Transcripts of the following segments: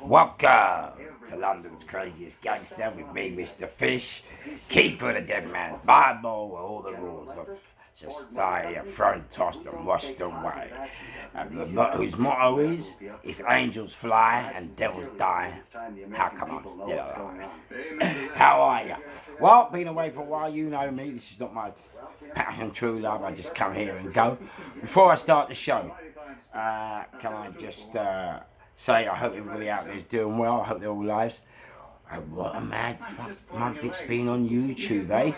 Welcome to London's craziest gangster with me, Mr. Fish, keeper of the dead man's Bible, where all the rules of society are thrown, tossed and washed away. And whose motto is, if angels fly and devils die, how come I'm still alive? How are you? Well, been away for a while, you know me, this is not my passion, true love, I just come here and go. Before I start the show, can I just say I hope everybody out there is doing well. I hope they're all lives. What a mad month it's been on YouTube, eh?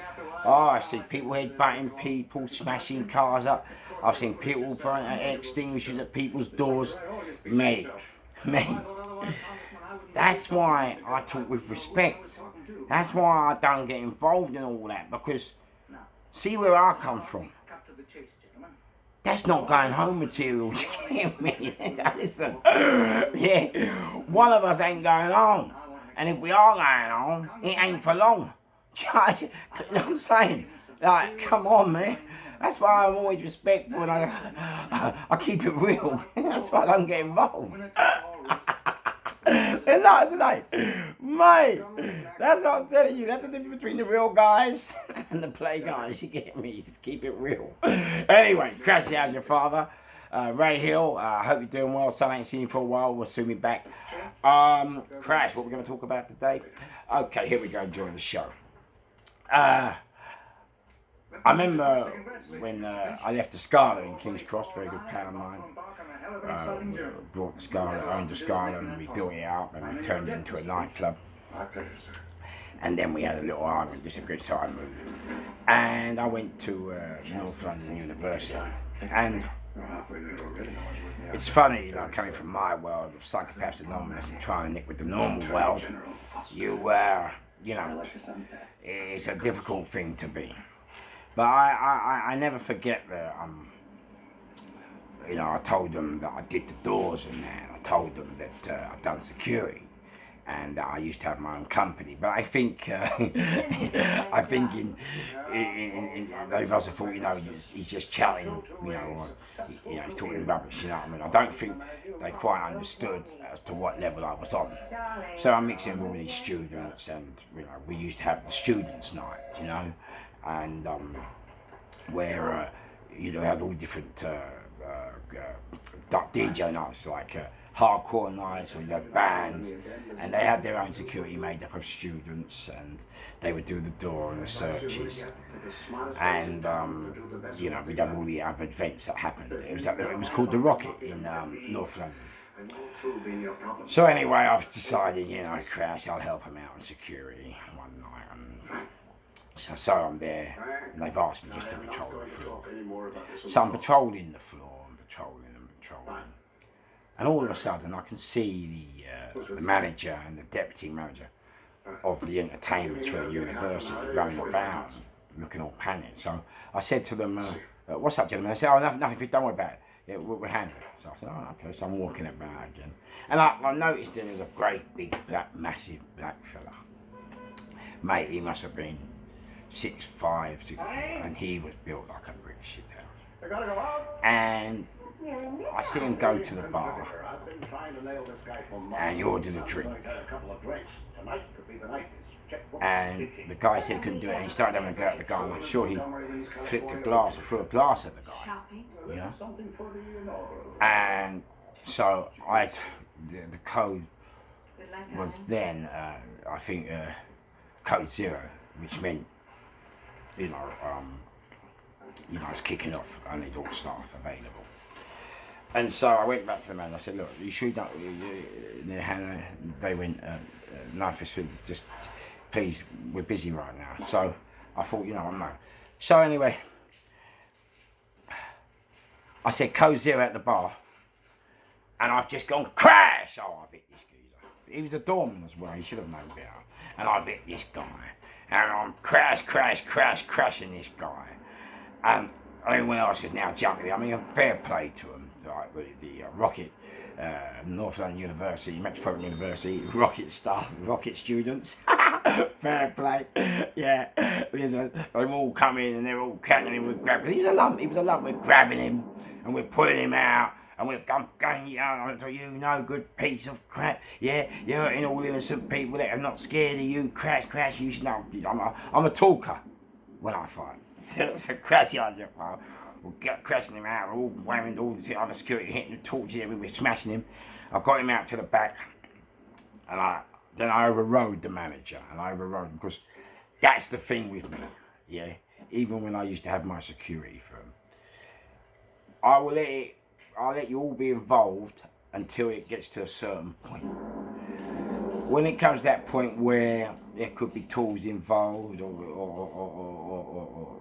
Oh, I've seen people headbutting people, smashing cars up. I've seen people throwing extinguishers at people's doors. Mate. That's why I talk with respect. That's why I don't get involved in all that, because see where I come from. That's not going home material, you get me? Listen, yeah, one of us ain't going home. And if we are going home, it ain't for long. You know what I'm saying? Like, come on, man. That's why I'm always respectful and I keep it real. That's why I don't get involved. They're not, isn't they? Mate, that's what I'm telling you. That's the difference between the real guys and the play guys. You get me? Just keep it real. Anyway, Crashy, how's your father? Ray Hill, I hope you're doing well. Son, I ain't seen you for a while. We'll soon be back. Crash, what we're going to talk about today? Okay, here we go. Enjoy the show. I remember when I left the Scala in King's Cross, very good pal of mine. Brought the Scala, owned the Scala, and we built it out and we turned it into a nightclub. And then we had a little argument, disagreed, so I moved. And I went to North London University. And it's funny, like coming from my world of Psychopaths Anonymous and trying to nick with the normal world, you know, it's a difficult thing to be. But I never forget that, you know, I told them that I did the doors and that. I told them that I'd done security and I used to have my own company. But I think, I think in those of us thought, you know, he's just chatting, you know, he's talking rubbish, you know what I mean? I don't think they quite understood as to what level I was on. So I'm mixing with all these students and, you know, we used to have the students' night, you know, and where, you know, had all different DJ nights, like hardcore nights, or you had bands, and they had their own security made up of students, and they would do the door and the searches, and you know, we'd have all the other events that happened. It was called the Rocket in North London. So anyway, I've decided, you know, Crash, I'll help them out in security one night. So I'm there, and they've asked me just to patrol the floor. So I'm patrolling the floor, and patrolling. And all of a sudden, I can see the manager and the deputy manager of the entertainments for the university running about, looking all panicked. So I said to them, what's up, gentlemen? They said, oh, nothing, don't worry about it. Yeah, we'll handle it. So I said, oh, okay. So I'm walking about again. And I noticed there was a great big massive black fella. Mate, he must have been 6'5", 6'4", and he was built like a brick shit house. And I see him go to the bar and he ordered a drink. And the guy said he couldn't do it, and he started having a go at the guy. I'm sure he flipped a glass or threw a glass at the guy, you know. And so the code was then, I think, code 0, which meant, you know, it's kicking off. I need all staff available. And so I went back to the man. I said, look, you sure you don't? They went, no, just please, we're busy right now. So I thought, you know, I'm not. So anyway, I said code 0 at the bar, and I've just gone crash. Oh, I've hit this geezer. He was a doorman as well. He should have known better. And I've hit this guy, and I'm crashing this guy. And everyone else is now jumping. I mean, fair play to him. Like the Rocket, North London University, Metropolitan University, Rocket staff, Rocket students. Fair play. Yeah, they've all come in and they're all catching him with grab. He was a lump. We're grabbing him and we're pulling him out. and we're going, yeah, you no good piece of crap, yeah, you're hurting all innocent people that are not scared of you, Crash, you should know, I'm a talker when I fight. So Crash, we'll get crashing him out, we're all whamming all the other security, hitting the torches everywhere, smashing him. I got him out to the back, and then I overrode the manager, because that's the thing with me, yeah, even when I used to have my security firm. I'll let you all be involved until it gets to a certain point. When it comes to that point where there could be tools involved or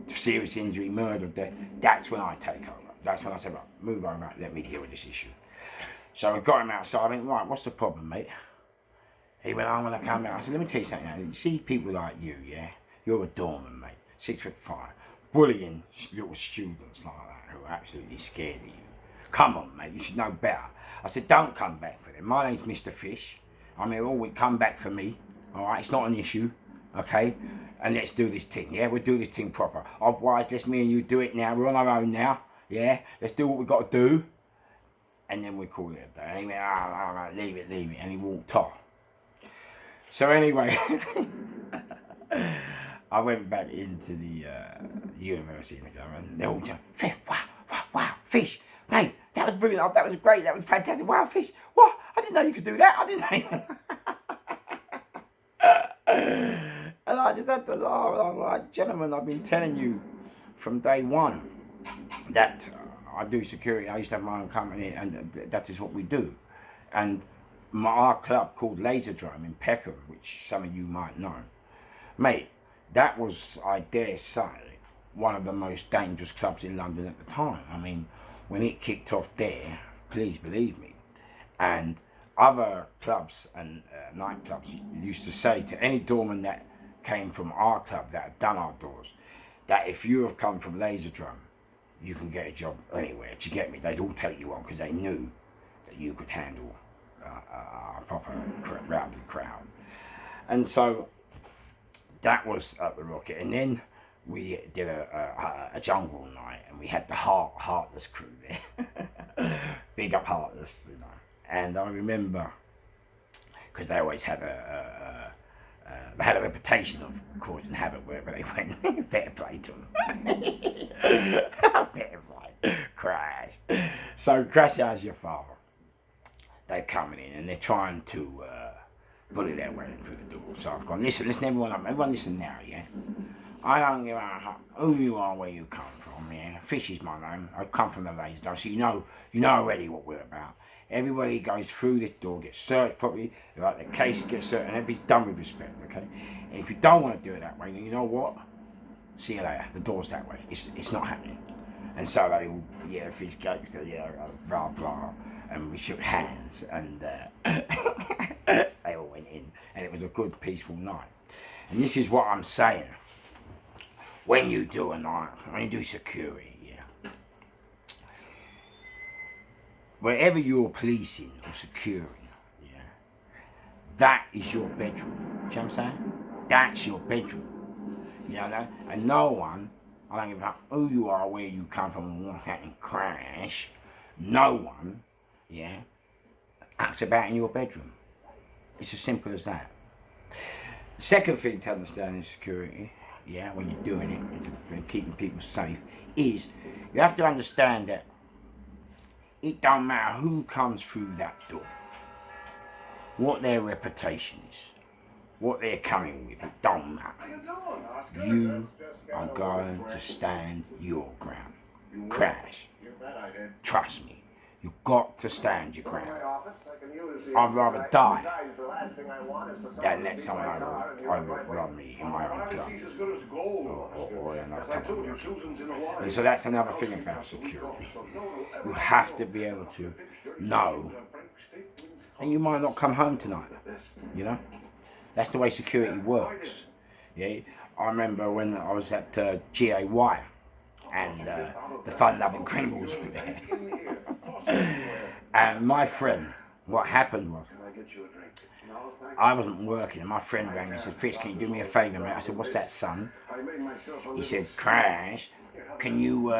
serious injury, murder, death, that's when I take over. That's when I say, right, move over, let me deal with this issue. So I got him outside. I went, right, what's the problem, mate? He went, I'm going to come out. I said, let me tell you something. You see people like you, yeah? You're a doorman, mate, 6'5", bullying little students like that who are absolutely scared of you. Come on, mate, you should know better. I said, don't come back for them. My name's Mr. Fish. I'm here always, come back for me. All right, it's not an issue, okay? And let's do this thing, yeah? We'll do this thing proper. Otherwise, let's me and you do it now. We're on our own now, yeah? Let's do what we've got to do. And then we call it a day. And he went, oh, leave it. And he walked off. So anyway, I went back into the university and they're all just, Fish, wow, Fish, mate, that was brilliant, that was great, that was fantastic, wow, Fish, what? I didn't know you could do that, I didn't know. And I just had to laugh, and I'm like, gentlemen, I've been telling you from day one that I do security. I used to have my own company, and that is what we do. And our club called Laserdrome in Peckham, which some of you might know, mate, that was, I dare say, one of the most dangerous clubs in London at the time. I mean, when it kicked off there, please believe me, and other clubs and nightclubs used to say to any doorman that came from our club that had done our doors, that if you have come from Laserdrome, you can get a job anywhere. To get me, they'd all take you on because they knew that you could handle a proper rowdy crowd. And so that was at the Rocket. And then we did a jungle night, and we had the Heartless crew there. Big up Heartless, you know. And I remember, because they always had they had a reputation of causing havoc wherever they went. Fair play to them. Fair play. Crash. So Crash, how's your father? They're coming in and they're trying to bully their way in through the door. So I've gone, listen everyone listen now, yeah? I don't give a who you are, where you come from, yeah? Fish is my name. I come from the Laserdrome, so you know already what we're about. Everybody goes through this door, gets searched properly, like the case gets searched, and everything's done with respect, okay? And if you don't want to do it that way, then you know what? See you later. The door's that way. It's not happening. And so they all, yeah, Fish gangster, yeah, blah blah, and we shook hands, and they all went in, and it was a good, peaceful night. And this is what I'm saying. When you do a night, when you do security, yeah, wherever you're policing or securing, yeah, that is your bedroom. Do you know what I'm saying? That's your bedroom. You know that? And no one, I don't give a fuck who you are, where you come from, and what happened, Crash, no one, yeah, acts about in your bedroom. It's as simple as that. Second thing to understand in security, yeah, when you're doing it, keeping people safe, is you have to understand that it don't matter who comes through that door, what their reputation is, what they're coming with, it don't matter. You are going to stand your ground. Crash. Trust me. You've got to stand your ground. I'd rather die than let someone overrun me in my own club or another club. And so that's another thing about security. You have to be able to know, and you might not come home tonight, you know? That's the way security works. Yeah, I remember when I was at GAY and the fun-loving criminals were there. And my friend, what happened was, I wasn't working, and my friend rang me and said, Fish, can you do me a favour, mate? I said, what's that, son? He said, Crash, can you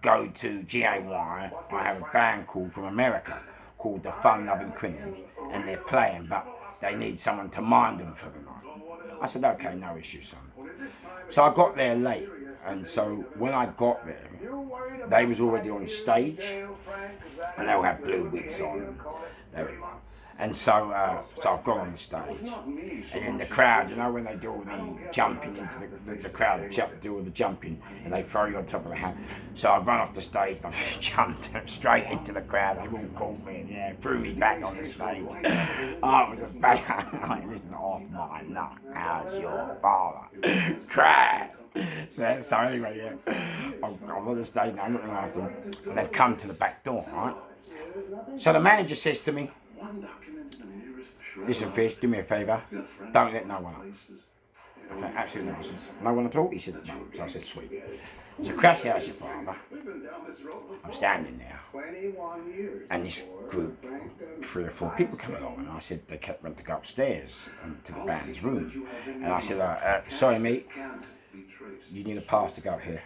go to GAY, I have a band called from America called the Fun Loving Criminals, and they're playing, but they need someone to mind them for the night. I said, okay, no issue, son. So I got there late, and so when I got there, they was already on stage, and they all had blue wigs on. There we go. And so I've gone on the stage, and then the crowd, you know, when they do all the jumping into the crowd, do all the jumping, and they throw you on top of the hat. So I run off the stage, and I jumped straight into the crowd. They all called me, and yeah, threw me back on the stage. Oh, it was a bad. Listen, off my nut. How's your father? Crap. So anyway, yeah, I'm on the stage now, I'm looking after them, and they've come to the back door, right? So the manager says to me, listen, Fish, do me a favour, don't let no one up. Okay, absolutely no. I said, no one at all? He said, no. So I said, sweet. So crash out your father. I'm standing there, and this group, 3 or 4 people come along, and I said they went to go upstairs to the band's room. And I said, sorry mate, you need a pass to go up here.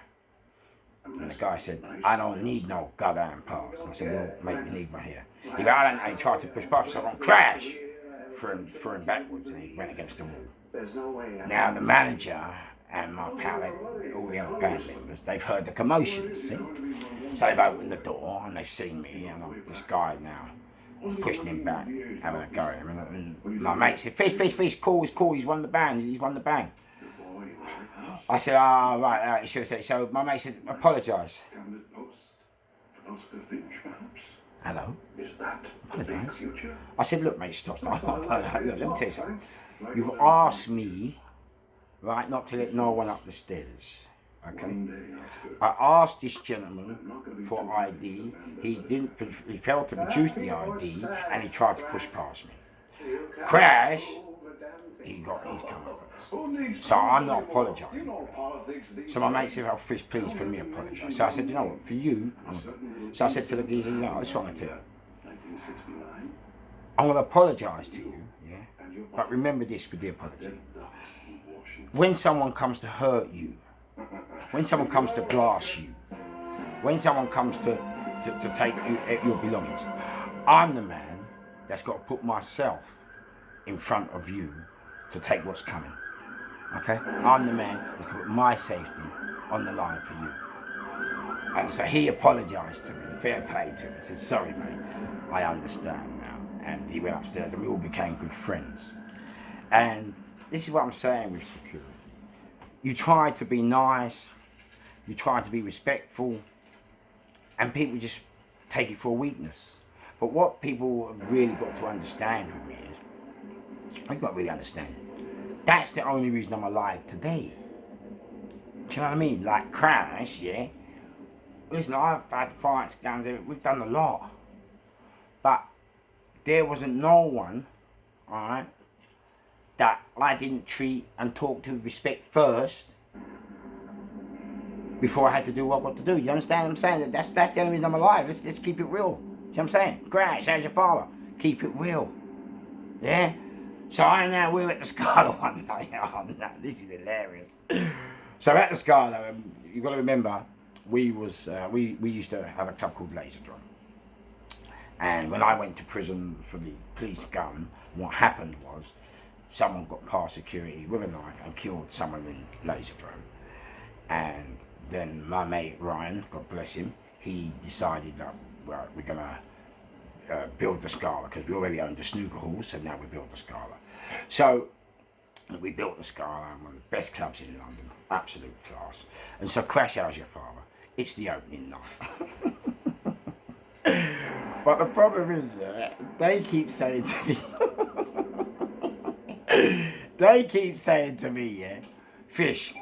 And the guy said, I don't need no goddamn pass. And I said, well, mate, you need one here. He went, I don't know. He tried to push past, so I went, crash! Threw him backwards, and he went against the wall. Now, the manager and my pal, all the other band members, they've heard the commotion, see? So they've opened the door, and they've seen me, and this guy now pushing him back, having a go at him. And my mate said, Fish, cool, he's won the band. I said, right, he should have said it. So my mate said, apologise. Hello? Apologise? I said, look mate, stop. Look, let me tell you something. You've asked me, right, not to let no one up the stairs. Okay? I asked this gentleman for ID. He failed to produce the ID, and he tried to push past me. Crash! He got his comeuppance. So I'm not apologising for it. So my mate said, oh, Fish, please, for me, apologise. So I said, you know what, for you, so I said to the geezer, you know, I just want to tell you, I'm going to apologise to you, yeah? But remember this with the apology. When someone comes to hurt you, when someone comes to blast you, when someone comes to take your belongings, I'm the man that's got to put myself in front of you to take what's coming, okay? I'm the man who's going to put my safety on the line for you. And so he apologised to me, fair play to him. He said, sorry mate, I understand now. And he went upstairs and we all became good friends. And this is what I'm saying with security. You try to be nice, you try to be respectful, and people just take it for a weakness. But what people have really got to understand with me is, I've got to really understand, that's the only reason I'm alive today. Do you know what I mean? Like Crash, yeah? Listen, I've had fights, guns, we've done a lot. But there wasn't no one, alright, that I didn't treat and talk to with respect first before I had to do what I've got to do. You understand what I'm saying? That's the only reason I'm alive. Let's keep it real. See what I'm saying? Crash, how's your father? Keep it real. Yeah? So we were at the Scala one day. Oh no, this is hilarious. So at the Scala, you've got to remember, we used to have a club called Laser Drum. And when I went to prison for the police gun, what happened was someone got past security with a knife and killed someone in Laser Drum. And then my mate Ryan, God bless him, he decided that, well, we're gonna build the Scala, because we already owned the snooker hall, so now we built the Scala. So we built the Scala, one of the best clubs in London, absolute class. And so Crash, how's your father? It's the opening night. But the problem is, they keep saying to me, yeah, Fish,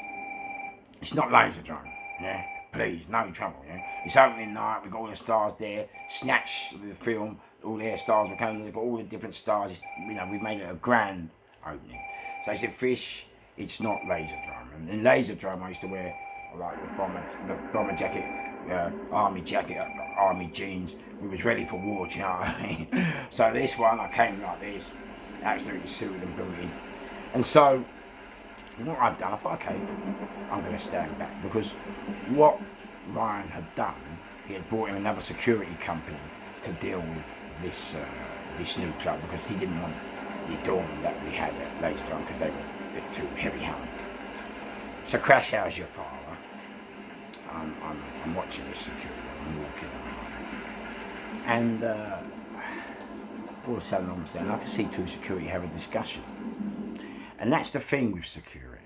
it's not Laser Drum, yeah, please, no trouble, yeah. It's opening night, we've got all the stars there, Snatch, the film, all the stars were coming, they've got all the different stars, it's, you know, we've made it a grand opening. So I said, Fish, it's not Laser Drum. And in Laser Drum, I used to wear like the bomber jacket, army jacket, army jeans. We was ready for war, do you know what I mean? So this one, I came like this, absolutely suited and booted. And so what I've done, I thought, okay, I'm going to stand back, because what Ryan had done, he had brought in another security company to deal with this new club, because he didn't want the doorman that we had at later on, because they were a bit too heavy-handed. So Crash, how's your father? I'm watching this security, I'm walking around, and all of a sudden I'm saying, I can see two security have a discussion. And that's the thing with security.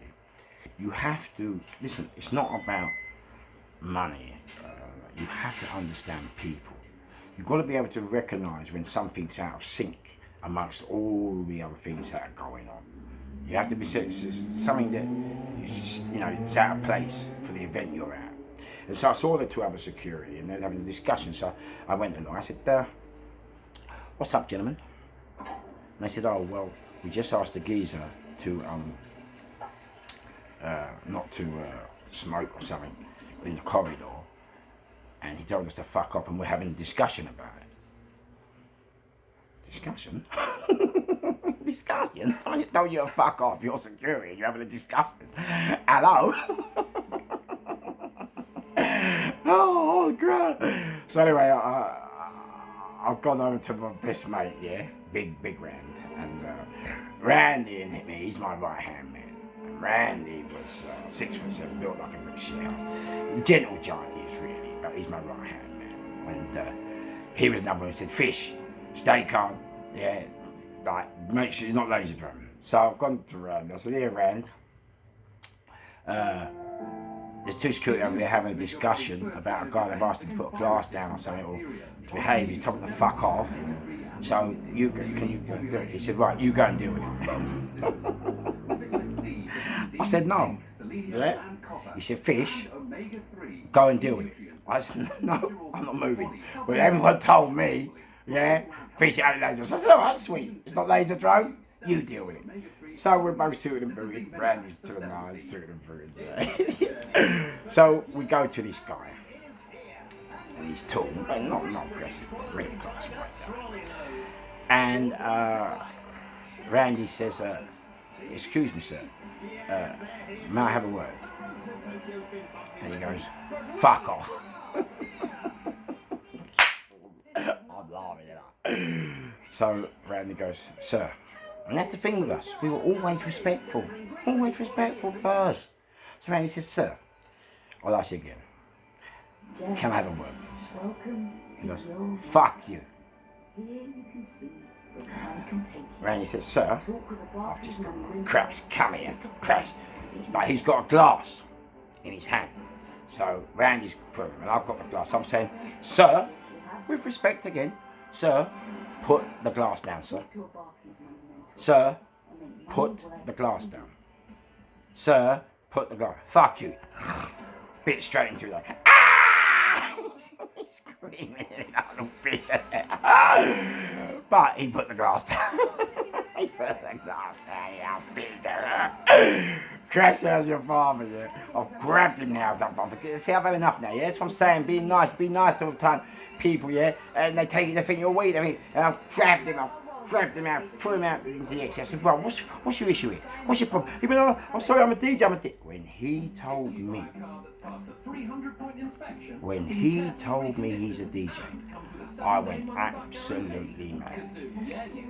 You have to, listen, it's not about money. You have to understand people. You've got to be able to recognise when something's out of sync amongst all the other things that are going on. You have to be something that is just, it's out of place for the event you're at. And so I saw the two other security and they're having a discussion. So I went along. I said, what's up, gentlemen? And they said, oh, well, we just asked the geezer to not to smoke or something in the corridor, and he told us to fuck off, and we're having a discussion about it. Discussion? Discussion? I just told you to fuck off, you're security, you're having a discussion. Hello? Oh, great. So anyway, I've gone over to my best mate, yeah, big Rand, and Randy and me, he's my right hand man. And Randy was 6'7", built like a brick shit house. The gentle giant he is really, but he's my right hand man. And he was another one who said, Fish, stay calm, yeah, like make sure you're not laser drum. So I've gone to Rand. I said, here Rand, there's two security over there having a discussion about a guy they've asked him to put a glass down or something, or to behave. He's told him to fuck off. So can you go and do it? He said, right, you go and deal with it. I said, no. Yeah. He said, Fish, go and deal with it. I said, no, I'm not moving. But everyone told me, yeah, Fish ain't laser. So I said, all right, sweet. It's not laser drone. You deal with it. So we're both suited and booted. Randy's to the nines, suited and booted. Yeah. So we go to this guy. And he's tall, but not aggressive, really class right now. And Randy says, excuse me, sir, may I have a word? And he goes, fuck off. I'm laughing, So Randy goes, sir, and that's the thing with us, we were always respectful first. So Randy says, sir, I'll ask you again, can I have a word, please? He goes, fuck you. Randy says, sir, I've just got Crash, come here, Crash. But he's got a glass in his hand. So Randy's put him, and I've got the glass. I'm saying, sir, with respect again, sir, put the glass down, sir. Sir, put the glass down. Sir, put the glass. Fuck you. Bit straight into that. He's screaming at little bitch. But he put the glass down. He put the glass down, you bitch. Crash, how's your father, yeah? I've grabbed him now. See, I've had enough now, yeah? That's what I'm saying. Be nice all the time, people, yeah? And they think you're weak. And I've grabbed him out, threw him out into the excess. I said, well, what's your issue here? What's your problem? He went, oh, I'm sorry, I'm a DJ, When he told me he's a DJ, I went absolutely mad.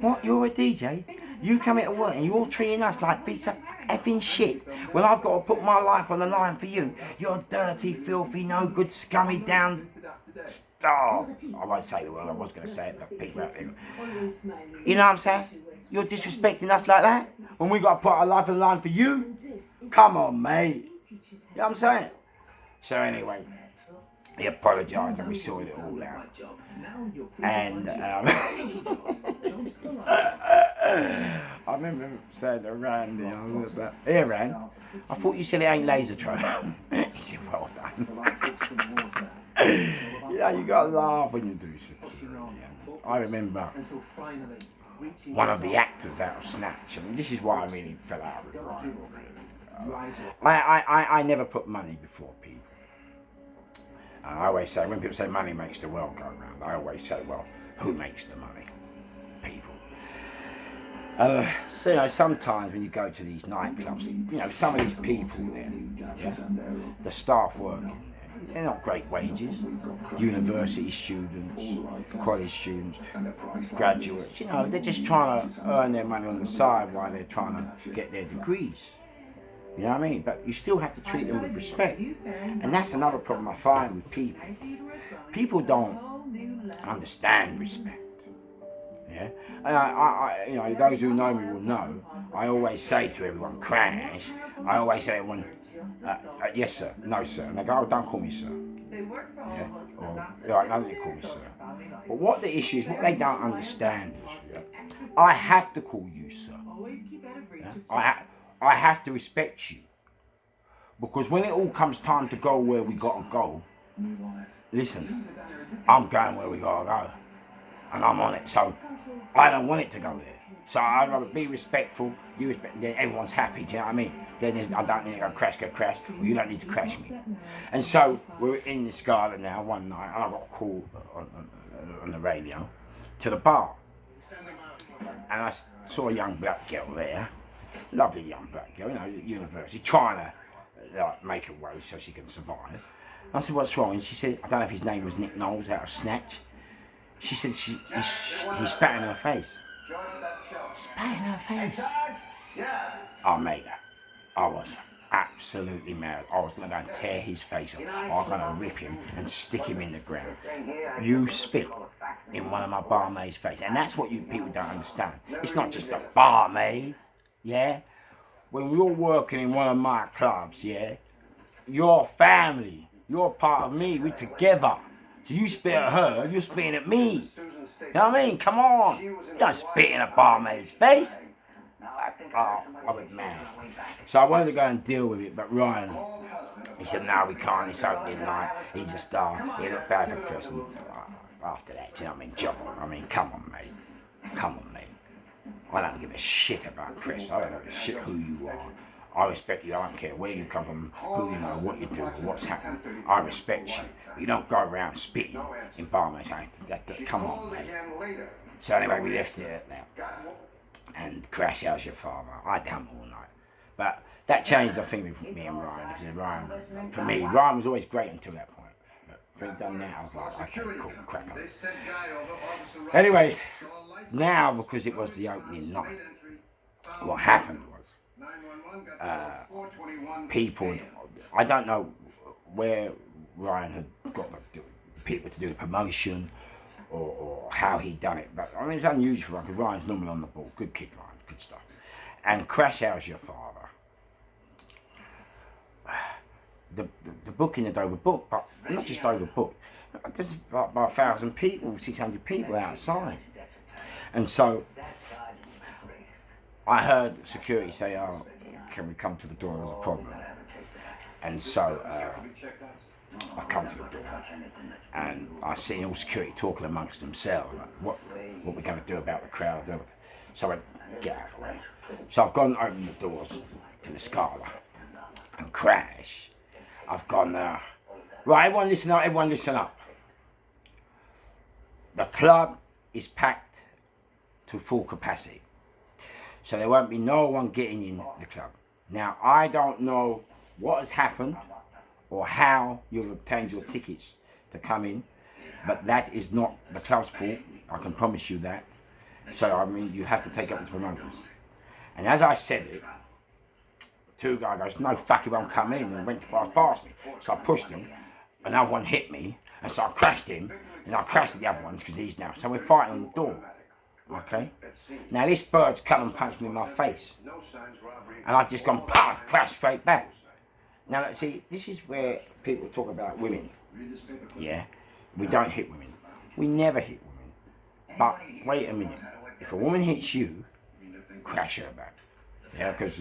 What, you're a DJ? You come here to work and you're treating us like bits of effing shit when I've got to put my life on the line for you. You're dirty, filthy, no good, scummy, down... Oh, I won't say the word, I was going to say it, but people out there. You know what I'm saying? You're disrespecting us like that when we got to put our life on the line for you? Come on, mate. You know what I'm saying? So anyway, he apologised and we sorted it all out. And I remember saying to Randy, here Rand, I thought you said it ain't laser drone. He said, well done. You know, you gotta laugh when you do security. I remember one of the actors out of Snatch, and this is why I really fell out with Ryan. I never put money before people. I always say, when people say money makes the world go round, I always say, well, who makes the money? People. So, you know, sometimes when you go to these nightclubs, you know, some of these people there, yeah, the staff working there, they're not great wages. University students, college students, graduates, you know, they're just trying to earn their money on the side while they're trying to get their degrees. You know what I mean? But you still have to treat them with respect. And that's another problem I find with people. People don't understand respect. Yeah? And I you know, those who know me will know, I always say to everyone, crash, I always say to everyone, yes sir, no sir. And they go, oh, don't call me sir. Yeah? Or, right, no, they call me sir. But what the issue is, what they don't understand is, I have to call you sir. Yeah? I have to respect you. Because when it all comes time to go where we gotta go, listen, I'm going where we gotta go. And I'm on it, so I don't want it to go there. So I'd rather be respectful, you respect, then everyone's happy, do you know what I mean? Then I don't need to go crash, or you don't need to crash me. And so we're in the Scala now one night, and I got a call on the radio to the bar. And I saw a young black girl there, lovely young black girl, you know, at university, trying to make a way so she can survive. I said, what's wrong? And she said, I don't know if his name was Nick Knowles out of Snatch. She said he spat in her face. Spat in her face. I made her. I was absolutely mad. I was going to go and tear his face off. I was going to rip him and stick him in the ground. You spit in one of my barmaid's face. And that's what you people don't understand. It's not just a barmaid, yeah? When you're working in one of my clubs, yeah, you're family. You're part of me. We're together. So you spit at her, you're spitting at me. You know what I mean? Come on. You don't spit in a barmaid's face. I went mad. So I wanted to go and deal with it, but Ryan, he said, no, we can't. It's opening night. He just, he looked bad for press. And after that, you know what I mean? Job on. I mean, come on, mate. Come on, mate. I don't give a shit about press. I don't give a shit who you are. I respect you. I don't care where you come from, who you know, what you do, what's happening. I respect you. You don't go around spitting in barmaids. Come on, mate. So anyway, we left it at that. And Crash, how's your father? I done all night. But that changed, I think, with me and Ryan. Because Ryan, for me, Ryan was always great until that point. But when he done that, I was like, okay, cool, crack on. Anyway, now, because it was the opening night, what happened was, people, I don't know where Ryan had got the people to do the promotion or how he done it, but I mean it's unusual for Ryan because Ryan's normally on the ball. Good kid, Ryan, good stuff. And Crash, how's your father? The booking had overbooked, but not just overbooked. There's about 1,000 people, 600 people outside, and so I heard security say, "Oh, can we come to the door? There's a problem." And so I've come to the door, and I've seen all security talking amongst themselves, like, what we're going to do about the crowd. So I went, get out of the way. So I've gone and opened the doors to the Scala, and Crash. I've gone, right, everyone listen up. The club is packed to full capacity. So there won't be no one getting in the club. Now, I don't know what has happened or how you've obtained your tickets to come in, but that is not the club's fault. I can promise you that. So, I mean, you have to take up the promoters. And as I said it, two guys goes, no, fuck, he won't come in, and went to pass past me. So I pushed him, another one hit me, and so I crashed him, and I crashed the other ones because he's now. So we're fighting on the door. Okay? Now this bird's come and punched me in my face. And I've just gone, pah, crashed straight back. Now, see, this is where people talk about women. Yeah? We don't hit women. We never hit women. But, wait a minute. If a woman hits you, crash her back. Yeah, because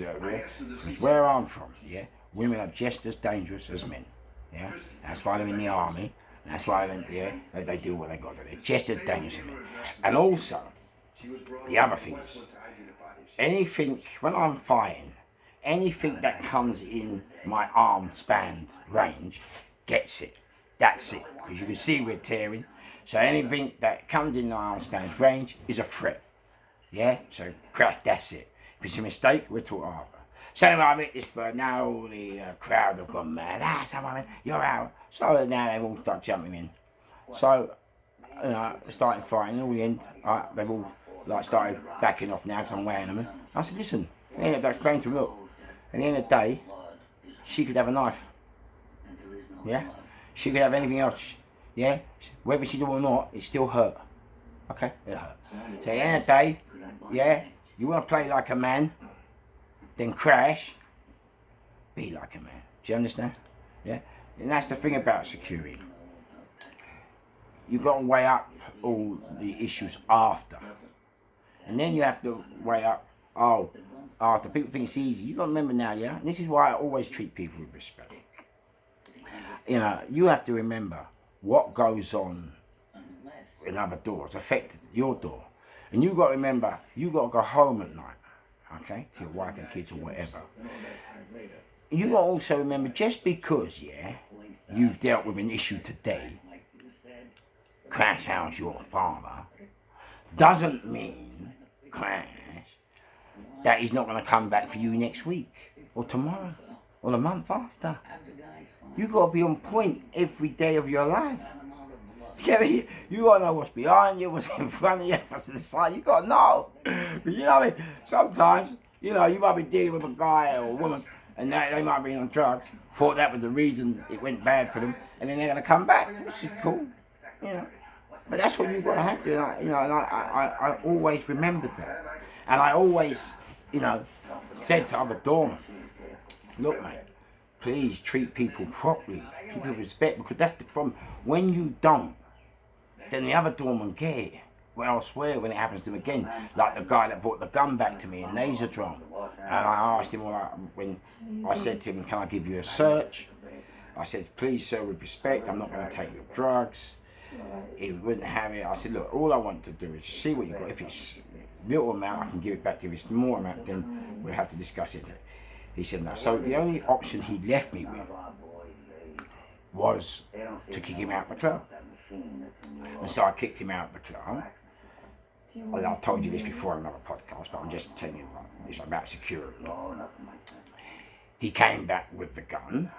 where I'm from, yeah, women are just as dangerous as men. Yeah? That's why they're in the army. That's why they do what they got to do. They're just as dangerous as men. And also, the other thing is, anything, when I'm fighting, anything that comes in my arm span range gets it. That's it. Because you can see we're tearing. So anything that comes in the arm span range is a threat. Yeah? So crash, that's it. If it's a mistake, we'll talk after. So anyway, I met this bird. Now all the crowd have gone mad. Someone, you're out. So now they've all started jumping in. So, starting fighting. In all the end, they've all started backing off now because I'm weighing them. I said, listen, I explained to them, look, at the end of the day, she could have a knife. Yeah? She could have anything else. Yeah? Whether she do or not, it still hurt. Okay? It hurt. So at the end of the day, yeah, you want to play like a man, then crash, be like a man. Do you understand? Yeah? And that's the thing about security. You've got to weigh up all the issues after. And then you have to weigh up, after. People think it's easy. You've got to remember now, yeah? And this is why I always treat people with respect. You have to remember what goes on in other doors affects your door. And you've got to remember, you've got to go home at night, okay, to your wife and kids or whatever. You've got to also remember, just because, you've dealt with an issue today, Crash House your father, doesn't mean, Crash, that he's not going to come back for you next week, or tomorrow, or the month after. You've got to be on point every day of your life. You got to know what's behind you, what's in front of you, what's to the side. You got to know. You know what I mean? Sometimes, you might be dealing with a guy or a woman, and they might be on drugs, thought that was the reason it went bad for them, and then they're going to come back. This is cool, But that's what you've got to have to, and I always remembered that. And I always, said to other doormen, look, mate, please treat people properly, treat people with respect, because that's the problem. When you don't, then the other doorman get it. Well, I swear, when it happens to him again, like the guy that brought the gun back to me in Naserdrome, and I asked him, when I said to him, can I give you a search? I said, please, sir, with respect, I'm not going to take your drugs. He wouldn't have it. I said, look, all I want to do is see what you've got. If it's little amount, I can give it back to you. If it's more amount, then we'll have to discuss it. He said no. So the only option he left me with was to kick him out of the club. And so I kicked him out of the club. Well, I've told you this before in another podcast, but I'm just telling you this about security. He came back with the gun,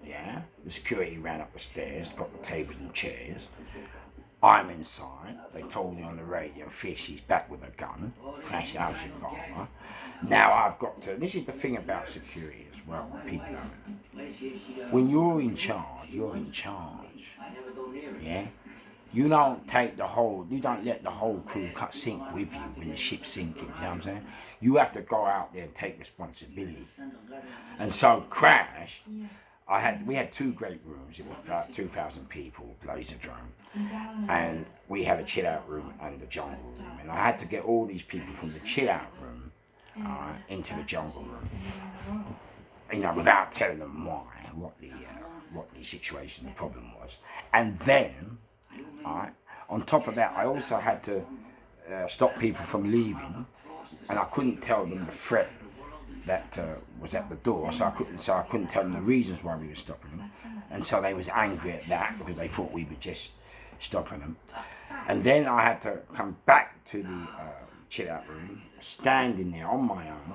The security ran up the stairs, got the tables and chairs. I'm inside. They told me on the radio, Fish, he's back with a gun. Crash out your father. Now I've got to, this is the thing about security as well, people don't. When you're in charge, You don't you don't let the whole crew sink with you when the ship's sinking, you know what I'm saying? You have to go out there and take responsibility. And so Crash, we had two great rooms. It was 2,000 people, Laserdrome, and we had a chill out room and the jungle room. And I had to get all these people from the chill out room into the jungle room, without telling them what the situation, the problem was. And then, on top of that, I also had to stop people from leaving, and I couldn't tell them the threat that was at the door, so I couldn't tell them the reasons why we were stopping them, and so they was angry at that because they thought we were just stopping them. And then I had to come back to the chill out room, standing there on my own,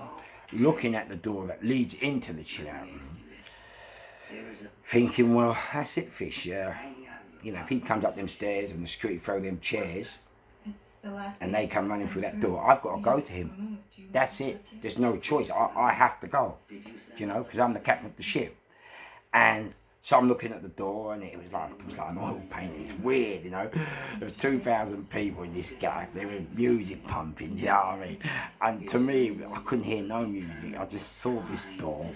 looking at the door that leads into the chill out room, thinking, well, that's it, Fish. If he comes up them stairs and the security throw them chairs, and they come running through that door, I've got to go to him. That's it. There's no choice. I have to go, because I'm the captain of the ship. And so I'm looking at the door, and it was like an oil painting. It's weird, There's 2,000 people in this guy. There was music pumping, you know what I mean? And to me, I couldn't hear no music. I just saw this door,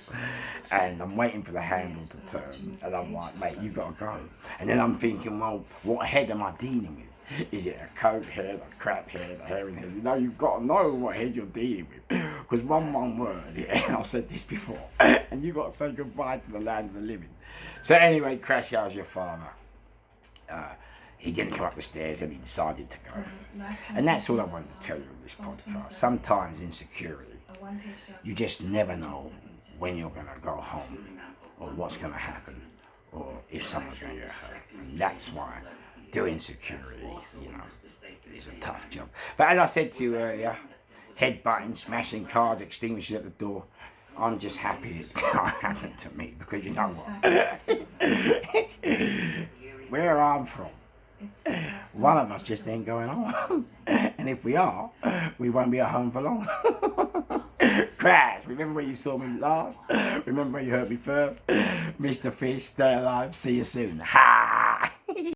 and I'm waiting for the handle to turn. And I'm like, mate, you got to go. And then I'm thinking, well, what head am I dealing with? Is it a coke head, a crap head, a herring head? You've got to know what head you're dealing with. Because one word, I've said this before, and you've got to say goodbye to the land of the living. So anyway, Crash, how's your father? He didn't come up the stairs, and he decided to go. And that's all I wanted to tell you in this podcast. Sometimes in security, you just never know when you're going to go home, or what's going to happen, or if someone's going to get hurt. And that's why doing security, is a tough job. But as I said to you earlier, headbutting, smashing cars, extinguishers at the door, I'm just happy it can't happen to me, because you know what? Where I'm from, one of us just ain't going home. And if we are, we won't be at home for long. Crash, remember where you saw me last? Remember where you heard me first? Mr. Fish, stay alive, see you soon. Ha!